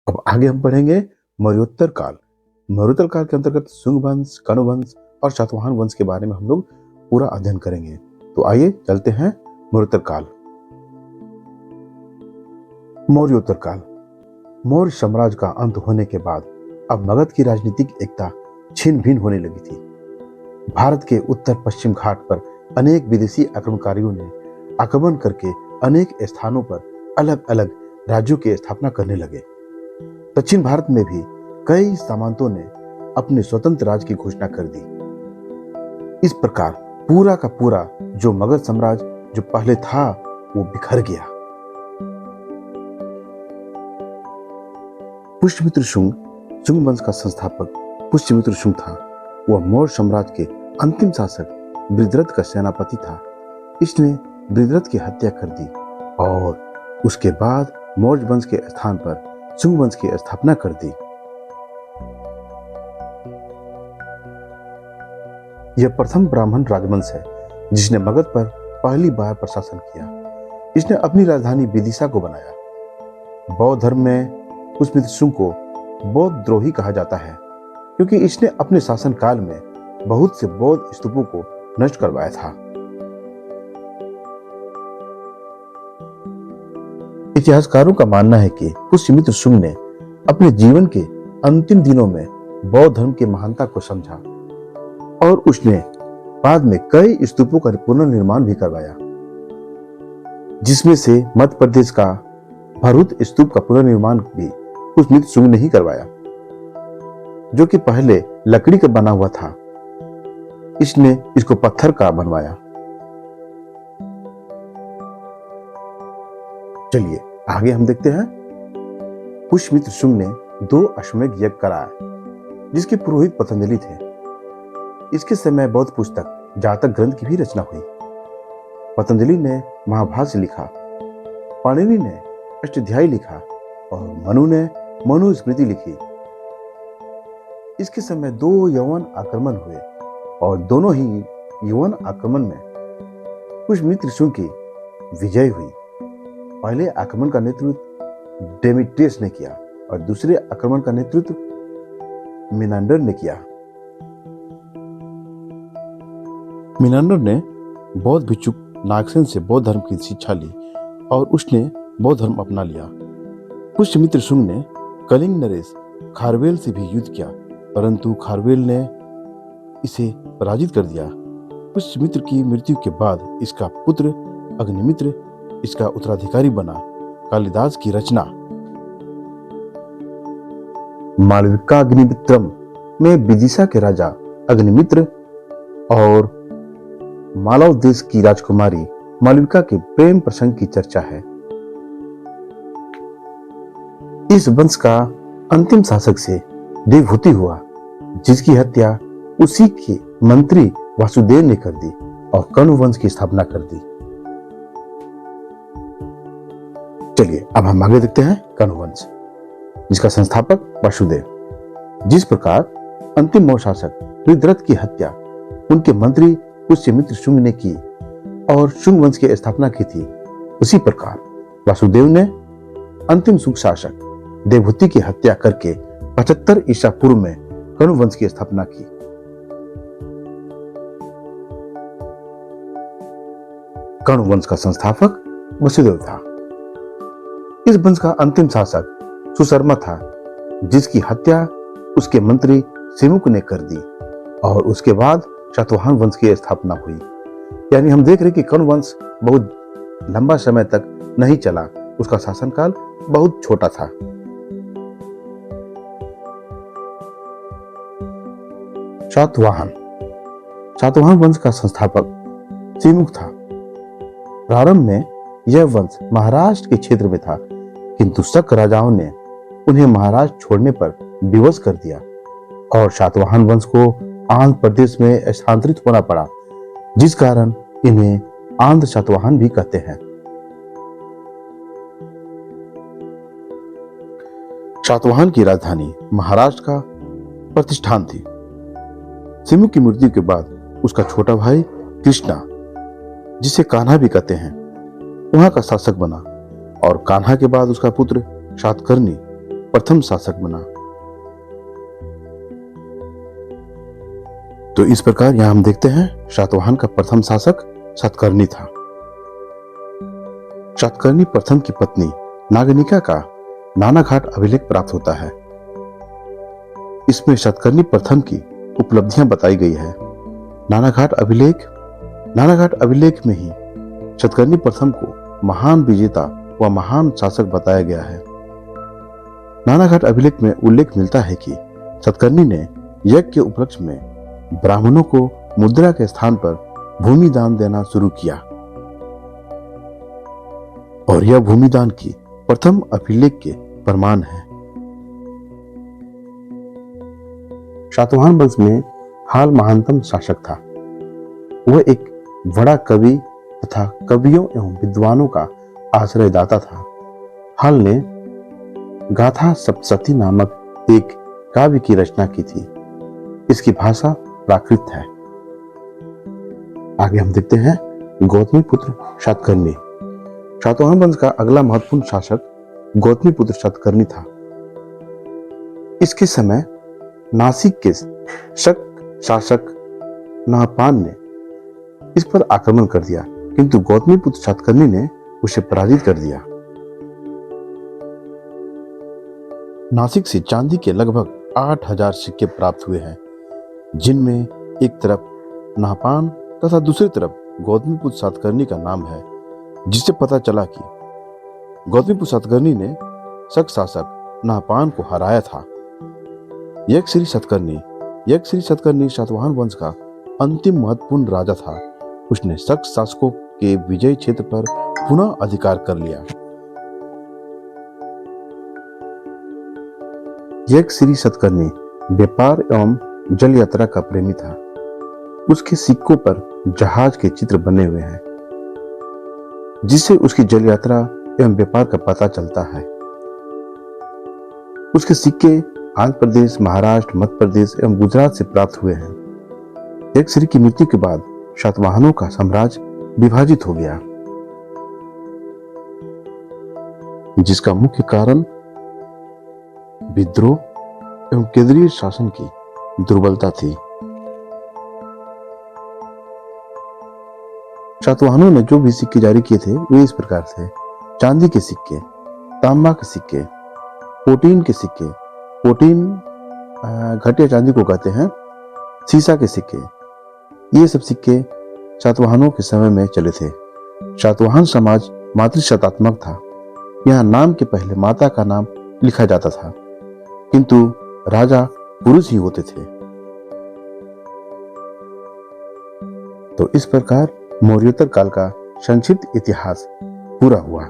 अब आगे हम पढ़ेंगे मौर्योत्तर काल। मौर्योत्तर काल के अंतर्गत शुंग वंश, कण्व वंश और सातवाहन वंश के बारे में हम लोग पूरा अध्ययन करेंगे। तो आइए चलते हैं मौर्योत्तर काल। मौर्योत्तर काल। मौर्य साम्राज्य का अंत होने के बाद अब मगध की राजनीतिक एकता छिन्न भिन्न होने लगी थी। भारत के उत्तर पश्चिम घाट पर अनेक विदेशी आक्रमणकारियों ने आक्रमण करके अनेक स्थानों पर अलग अलग राज्यों की स्थापना करने लगे। दक्षिण भारत में भी कई सामंतों ने अपने स्वतंत्र राज्य की घोषणा कर दी। इस प्रकार पूरा का पूरा जो मगध साम्राज्य जो पहले था वो बिखर गया। पुष्यमित्र शुंग, शुंग वंश का संस्थापक पुष्यमित्र शुंग था। वह मौर्य साम्राज्य के अंतिम शासक बृहद्रथ का सेनापति था। इसने बृहद्रथ की हत्या कर दी और उसके बाद मौर्य वंश के स्थान पर शुंग वंश की स्थापना कर दी। यह प्रथम ब्राह्मण राजवंश है जिसने मगध पर पहली बार प्रशासन किया। इसने अपनी राजधानी विदिशा को बनाया। बौद्ध धर्म में पुष्यमित्र शुंग को बौद्ध द्रोही कहा जाता है क्योंकि इसने अपने शासन काल में बहुत से बौद्ध स्तूपों को नष्ट करवाया था। इतिहासकारों का मानना है कि पुष्यमित्र शुंग ने अपने जीवन के अंतिम दिनों में बौद्ध धर्म की महानता को समझा और उसने बाद में कई स्तूपों का पुनर्निर्माण भी करवाया, जिसमें से मध्य प्रदेश का भरूच स्तूप का पुनर्निर्माण भी पुष्यमित्र शुंग ने ही करवाया, जो कि पहले लकड़ी का बना हुआ था। इसने इसको पत्थर का बनवाया। चलिए आगे हम देखते हैं। पुष्यमित्र शुंग ने 2 अश्वमेध यज्ञ कराया जिसके पुरोहित पतंजलि थे। इसके समय बौद्ध पुस्तक जातक ग्रंथ की भी रचना हुई। पतंजलि ने महाभाष्य लिखा, पाणिनि ने अष्टाध्यायी लिखा और मनु ने मनुस्मृति लिखी। इसके समय 2 यवन आक्रमण हुए और दोनों ही यवन आक्रमण में पुष्यमित्र शुंग की विजय हुई। पहले आक्रमण का नेतृत्व डेमेट्रियस ने किया और दूसरे आक्रमण का नेतृत्व मिनांडर ने किया। मिनांडर ने बौद्ध भिक्षुक नागसेन से बौद्ध धर्म की शिक्षा ली और उसने बौद्ध धर्म अपना लिया। पुष्यमित्र शुंग ने कलिंग नरेश खारवेल से भी युद्ध किया, परंतु खारवेल ने इसे पराजित कर दिया। पुष्यमित्र की मृत्यु के बाद इसका पुत्र अग्निमित्र इसका उत्तराधिकारी बना। कालिदास की रचना मालविकाग्निमित्रम में विदिशा के राजा अग्निमित्र और मालव देश की राजकुमारी मालविका के प्रेम प्रसंग की चर्चा है। इस वंश का अंतिम शासक से देवहूति हुआ, जिसकी हत्या उसी के मंत्री वासुदेव ने कर दी और कण्व वंश की स्थापना कर दी। चलिए अब हम आगे देखते हैं कण्व वंश, जिसका संस्थापक वासुदेव। जिस प्रकार अंतिम मौर्य शासक बृहद्रथ की हत्या उनके मंत्री पुष्यमित्र शुंग ने की और शुंग वंश की स्थापना की थी, उसी प्रकार वासुदेव ने अंतिम शुंग शासक देवहूति की हत्या करके 75 ईसा पूर्व में कण्व वंश की स्थापना की। कण्व वंश का संस्थापक वसुदेव था। इस वंश का अंतिम शासक सुशर्मा था, जिसकी हत्या उसके मंत्री सिमुक ने कर दी और उसके बाद सातवाहन वंश की स्थापना हुई। यानी हम देख रहे कि कण्व वंश बहुत लंबा समय तक नहीं चला, उसका शासनकाल बहुत छोटा था। सातवाहन वंश का संस्थापक सिमुक था। प्रारंभ में यह वंश महाराष्ट्र के क्षेत्र में था, किंतु शक राजाओं ने उन्हें महाराष्ट्र छोड़ने पर विवश कर दिया और सातवाहन वंश को आंध्र प्रदेश में स्थानांतरित होना पड़ा, जिस कारण इन्हें आंध्र सातवाहन भी कहते हैं। सातवाहन की राजधानी महाराष्ट्र का प्रतिष्ठान थी। सिमुक की मृत्यु के बाद उसका छोटा भाई कृष्णा, जिसे कान्हा भी कहते हैं, वहां का शासक बना और कान्हा के बाद उसका पुत्र सातकर्णी प्रथम शासक बना। तो इस प्रकार यहां हम देखते हैं सातवाहन का प्रथम शासक सातकर्णी था। सातकर्णी प्रथम की पत्नी नागनिका का नानाघाट अभिलेख प्राप्त होता है। इसमें सातकर्णी प्रथम की उपलब्धियां बताई गई है। नानाघाट अभिलेख में ही सातकर्णी प्रथम को महान विजेता व महान शासक बताया गया है। नानाघाट अभिलेख में उल्लेख मिलता है कि सातकर्णी ने यज्ञ के उपलक्ष्य में ब्राह्मणों को मुद्रा के स्थान पर भूमि दान देना शुरू किया और यह भूमि दान की प्रथम अभिलेख के प्रमाण है। सातवाहन वंश में हाल महानतम शासक था। वह एक बड़ा कवि तथा कवियों एवं विद्वानों का आश्रयदाता था। हाल ने गाथा सप्तशती नामक एक काव्य की रचना की थी। इसकी भाषा प्राकृत है। आगे हम देखते हैं गौतमीपुत्र सातकर्णी। सातवाहन वंश का अगला महत्वपूर्ण शासक गौतमीपुत्र सातकर्णी था। इसके समय नासिक के शक शासक नहपान ने इस पर आक्रमण कर दिया, किंतु गौतमीपुत्र सातकर्णी ने उसे पराजित कर दिया। नासिक से चांदी के लगभग 8000 सिक्के प्राप्त हुए हैं, जिनमें एक तरफ नहपान तथा दूसरी तरफ गौतमीपुत्र सातकर्णी का नाम है, जिससे पता चला कि गौतमीपुत्र सातकर्णी ने शक शासक नहपान को हराया था। यज्ञश्री सातकर्णी सातवाहन वंश का अंतिम महत्वपूर्ण राजा था। उसने शक शासकों के विजय क्षेत्र पर पुनः अधिकार कर लिया। यज्ञश्री सातकर्णी व्यापार एवं जल यात्रा का प्रेमी था। उसके सिक्कों पर जहाज के चित्र बने हुए हैं, जिससे उसकी जल यात्रा एवं व्यापार का पता चलता है। उसके सिक्के आंध्र प्रदेश, महाराष्ट्र, मध्य प्रदेश एवं गुजरात से प्राप्त हुए हैं। यज्ञश्री की मृत्यु के बाद सातवाहनों का साम्राज्य विभाजित हो गया, जिसका मुख्य कारण विद्रोह एवं केंद्रीय शासन की दुर्बलता थी। सातवाहनों ने जो भी सिक्के जारी किए थे वे इस प्रकार थे: चांदी के सिक्के, तांबा के सिक्के, पोटीन के सिक्के, पोटीन घटिया चांदी को कहते हैं, सीसा के सिक्के। ये सब सिक्के सातवाहनों के समय में चले थे। सातवाहन समाज मातृशतात्मक था। यहाँ नाम के पहले माता का नाम लिखा जाता था, किंतु राजा पुरुष ही होते थे। तो इस प्रकार मौर्योत्तर काल का संक्षिप्त इतिहास पूरा हुआ।